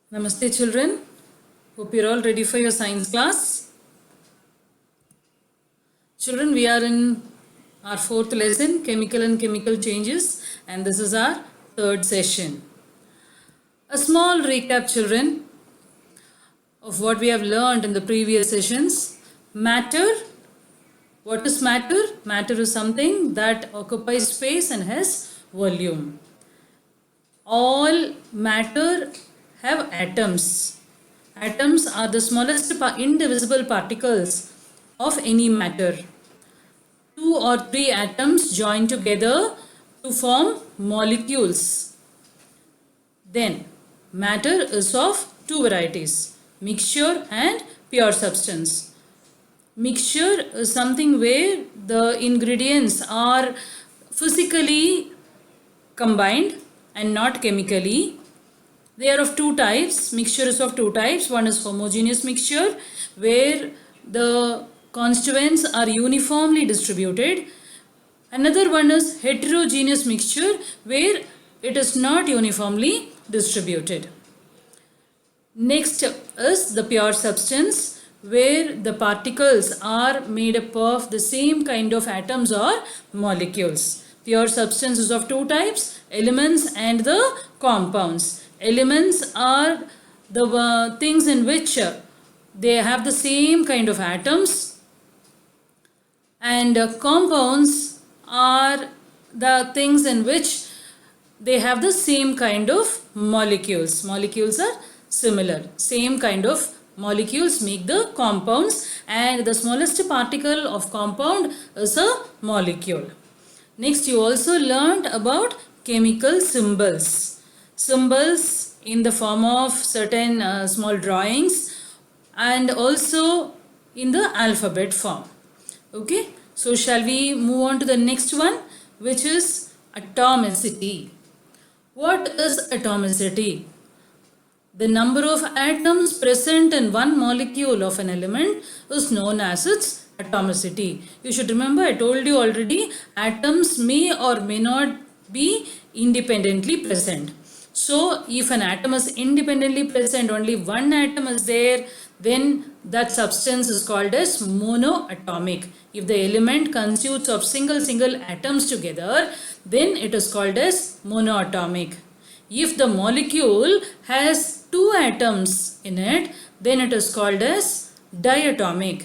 Namaste children. Hope you're all ready for your science class. Children, we are in our fourth lesson, chemical and chemical changes, and this is our third session. A small recap, children, of what we have learned in the previous sessions. Matter. What is matter? Matter is something that occupies space and has volume. All matter have atoms. Atoms are the smallest indivisible particles of any matter. 2 or 3 atoms join together to form molecules. Then, matter is of two varieties, mixture and pure substance. Mixture is something where the ingredients are physically combined and not chemically. They are of two types. Mixture is of two types. One is homogeneous mixture, where the constituents are uniformly distributed. Another one is heterogeneous mixture, where it is not uniformly distributed. Next is the pure substance, where the particles are made up of the same kind of atoms or molecules. Pure substance is of two types, elements and the compounds. Elements are the things in which they have the same kind of atoms, and compounds are the things in which they have the same kind of molecules. Molecules are similar. Same kind of molecules make the compounds, and the smallest particle of compound is a molecule. Next, you also learned about chemical symbols. Symbols in the form of certain small drawings, and also in the alphabet form. Okay, so shall we move on to the next one, which is atomicity. What is atomicity? The number of atoms present in one molecule of an element is known as its atomicity. You should remember, I told you already, atoms may or may not be independently present. So, if an atom is independently present, only one atom is there, then that substance is called as monoatomic. If the element constitutes of single atoms together, then it is called as monoatomic. If the molecule has two atoms in it, then it is called as diatomic.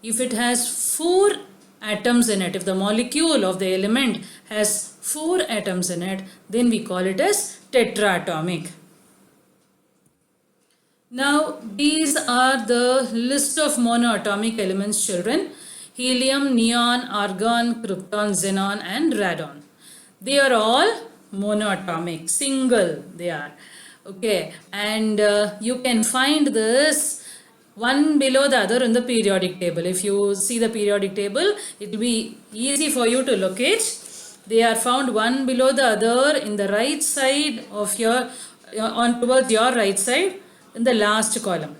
If it has 4 atoms in it, if the molecule of the element has 4 atoms in it, then we call it as tetraatomic. Now, these are the list of monoatomic elements, children. Helium, neon, argon, krypton, xenon and radon. They are all monoatomic, single they are. Okay, and you can find this one below the other in the periodic table. If you see the periodic table, it will be easy for you to locate. They are found one below the other in the right side of your, on towards your right side in the last column.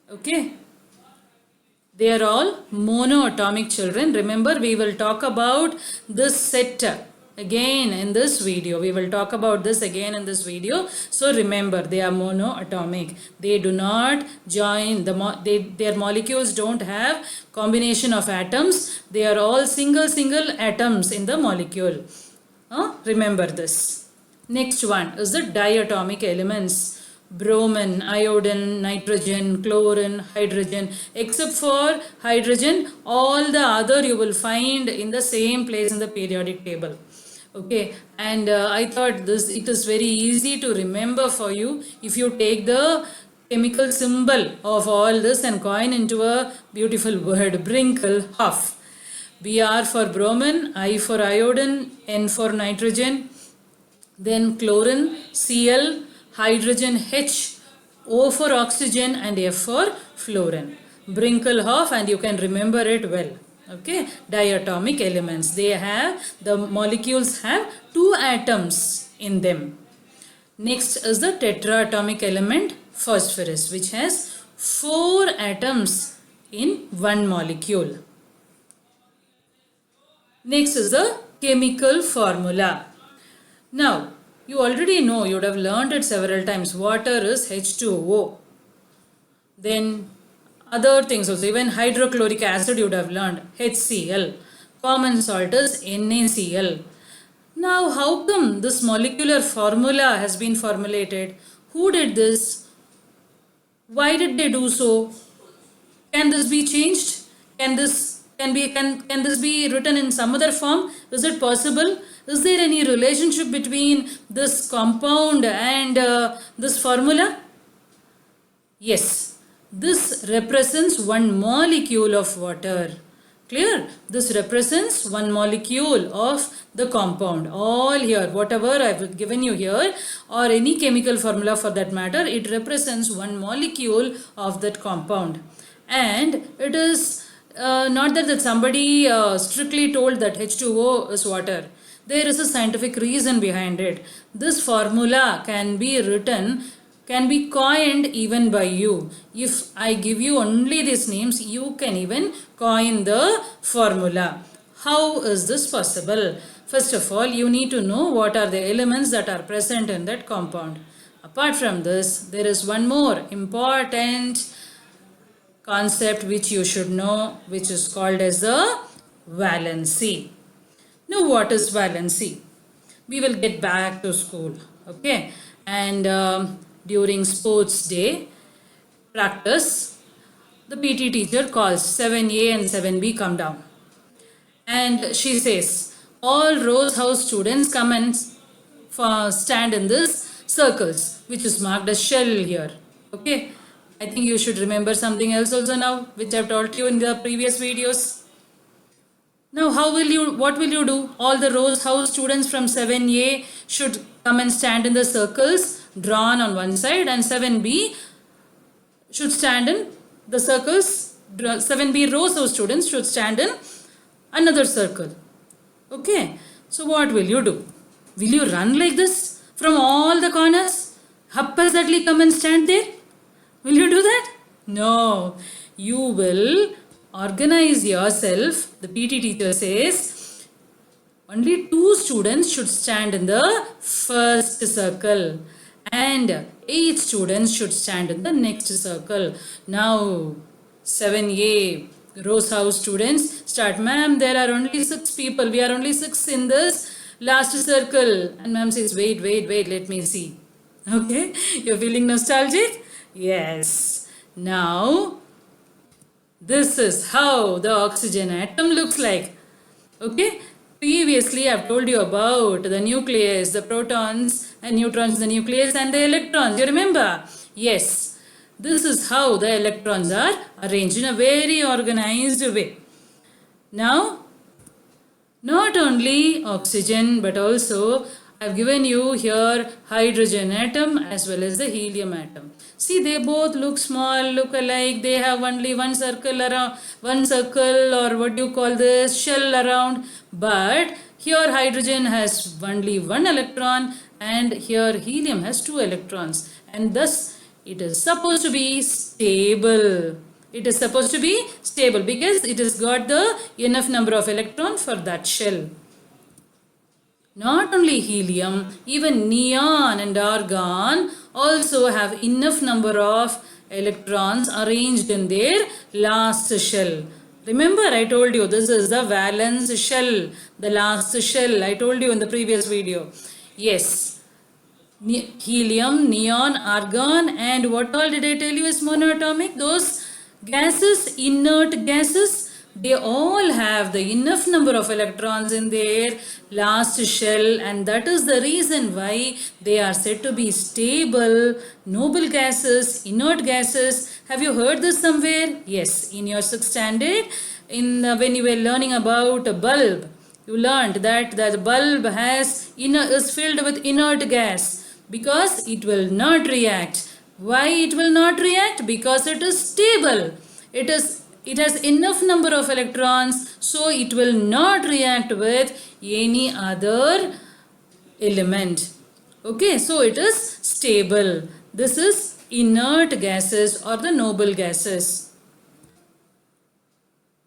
Okay. They are all monoatomic, children. Remember, we will talk about this set again in this video. We will talk about this again in this video. So remember, they are monoatomic. They do not join, their molecules don't have combination of atoms. They are all single atoms in the molecule. Remember this. Next one is the diatomic elements. Bromine, iodine, nitrogen, chlorine, hydrogen. Except for hydrogen, all the other you will find in the same place in the periodic table. Okay, and I thought it is very easy to remember for you if you take the chemical symbol of all this and coin into a beautiful word, Brinkelhoff. Br for bromine, I for iodine, N for nitrogen, then chlorine, Cl, hydrogen H, O for oxygen and F for fluorine. Brinkelhoff, and you can remember it well. Okay, diatomic elements. They have, the molecules have 2 atoms in them. Next is the tetraatomic element phosphorus, which has 4 atoms in one molecule. Next is the chemical formula. Now, You already know, you would have learned it several times. Water is H2O. Then other things also, even hydrochloric acid you would have learned, HCl. Common salt is NaCl. Now, how come this molecular formula has been formulated? Who did this? Why did they do so? Can this be changed? Can this be written in some other form? Is it possible? Is there any relationship between this compound and this formula? Yes, this represents one molecule of water. Clear? This represents one molecule of the compound. All here, whatever I've given you here, or any chemical formula for that matter, it represents one molecule of that compound. And it is not that somebody strictly told that H2O is water. There is a scientific reason behind it. This formula can be written, can be coined even by you. If I give you only these names, you can even coin the formula. How is this possible? First of all, you need to know what are the elements that are present in that compound. Apart from this, there is one more important concept which you should know, which is called as the valency. Now, what is valency? We will get back to school, okay? And during sports day practice, the PT teacher calls 7A and 7B come down. And she says, all Rose House students come and stand in this circles, which is marked as shell here, okay? I think you should remember something else also now, which I've taught you in the previous videos. Now, what will you do? All the Rose House students from 7A should come and stand in the circles drawn on one side, and 7B should stand in the circles. 7B Rose House students should stand in another circle. Okay. So, what will you do? Will you run like this from all the corners? Haphazardly come and stand there? Will you do that? No. You will organize yourself. The PT teacher says only 2 students should stand in the first circle and 8 students should stand in the next circle. Now 7A Rose House students start. Ma'am, there are only 6 people. We are only 6 in this last circle. And ma'am says, wait, let me see. Okay, you're feeling nostalgic? Yes. Now, this is how the oxygen atom looks like. Okay. Previously, I've told you about the nucleus, the protons and neutrons, the nucleus and the electrons. You remember? Yes. This is how the electrons are arranged in a very organized way. Now, not only oxygen but also I've given you here hydrogen atom as well as the helium atom. See, they both look small, look alike. They have only one circle around, or what do you call this, shell around. But here hydrogen has only one electron and here helium has 2 electrons. And thus it is supposed to be stable. It is supposed to be stable because it has got the enough number of electrons for that shell. Not only helium, even neon and argon also have enough number of electrons arranged in their last shell. Remember, I told you this is the valence shell, the last shell. I told you in the previous video. Yes, helium, neon, argon, and what all did I tell you is monoatomic? Those gases, inert gases, they all have the enough number of electrons in their last shell, and that is the reason why they are said to be stable, noble gases, inert gases. Have you heard this somewhere? Yes, in your 6th standard, when you were learning about a bulb, you learned that the bulb is filled with inert gas because it will not react. Why it will not react? Because it is stable. It has enough number of electrons, so it will not react with any other element. Okay, so it is stable. This is inert gases or the noble gases.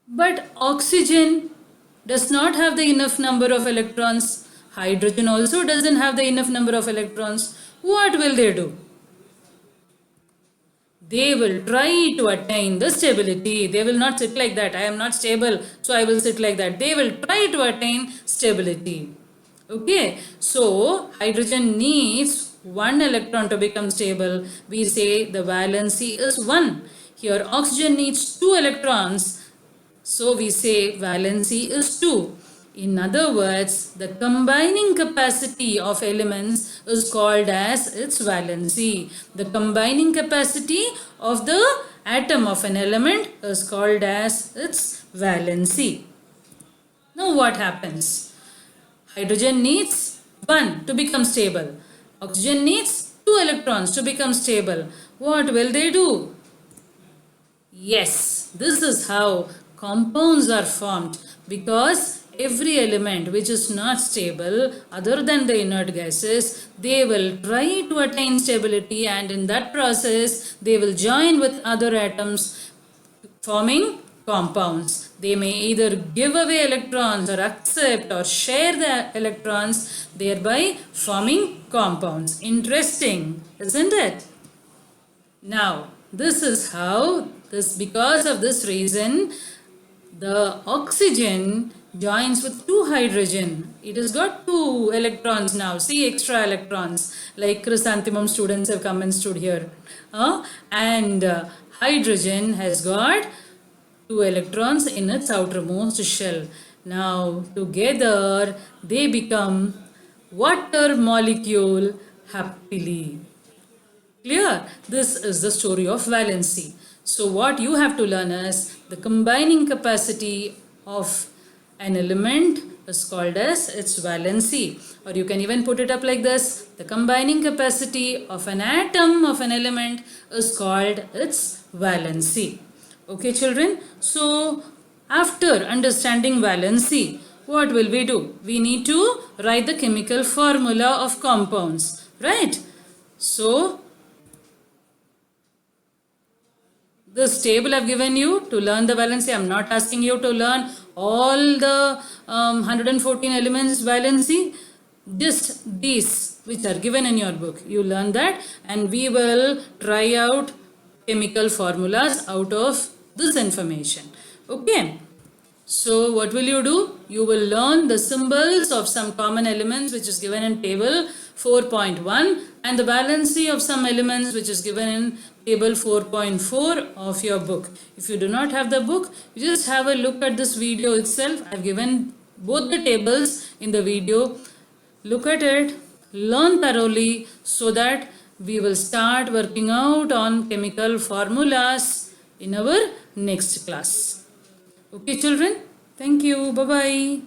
But oxygen does not have the enough number of electrons. Hydrogen also doesn't have the enough number of electrons. What will they do? They will try to attain the stability. They will not sit like that. I am not stable, so I will sit like that. They will try to attain stability. Okay, so hydrogen needs one electron to become stable. We say the valency is 1. Here oxygen needs 2 electrons. So we say valency is 2. In other words, the combining capacity of elements is called as its valency. The combining capacity of the atom of an element is called as its valency. Now what happens? Hydrogen needs 1 to become stable. Oxygen needs 2 electrons to become stable. What will they do? Yes, this is how compounds are formed, because every element which is not stable other than the inert gases, they will try to attain stability, and in that process they will join with other atoms forming compounds. They may either give away electrons or accept or share the electrons, thereby forming compounds. Interesting, isn't it? Now, this is how because of this reason, the oxygen joins with 2 hydrogen. It has got 2 electrons now. See, extra electrons, like chrysanthemum students have come and stood here. And hydrogen has got 2 electrons in its outermost shell. Now, together they become water molecule happily. Clear? This is the story of valency. So what you have to learn is the combining capacity of an element is called as its valency. Or you can even put it up like this. The combining capacity of an atom of an element is called its valency. Okay, children? So after understanding valency, what will we do? We need to write the chemical formula of compounds. Right? So this table I've given you to learn the valency. I'm not asking you to learn all the 114 elements valency. Just these which are given in your book. You learn that, and we will try out chemical formulas out of this information. Okay. So what will you do? You will learn the symbols of some common elements which is given in table 4.1 and the valency of some elements which is given in table 4.4 of your book. If you do not have the book, you just have a look at this video itself. I have given both the tables in the video. Look at it, learn thoroughly, so that we will start working out on chemical formulas in our next class. Okay, children? Thank you. Bye-bye.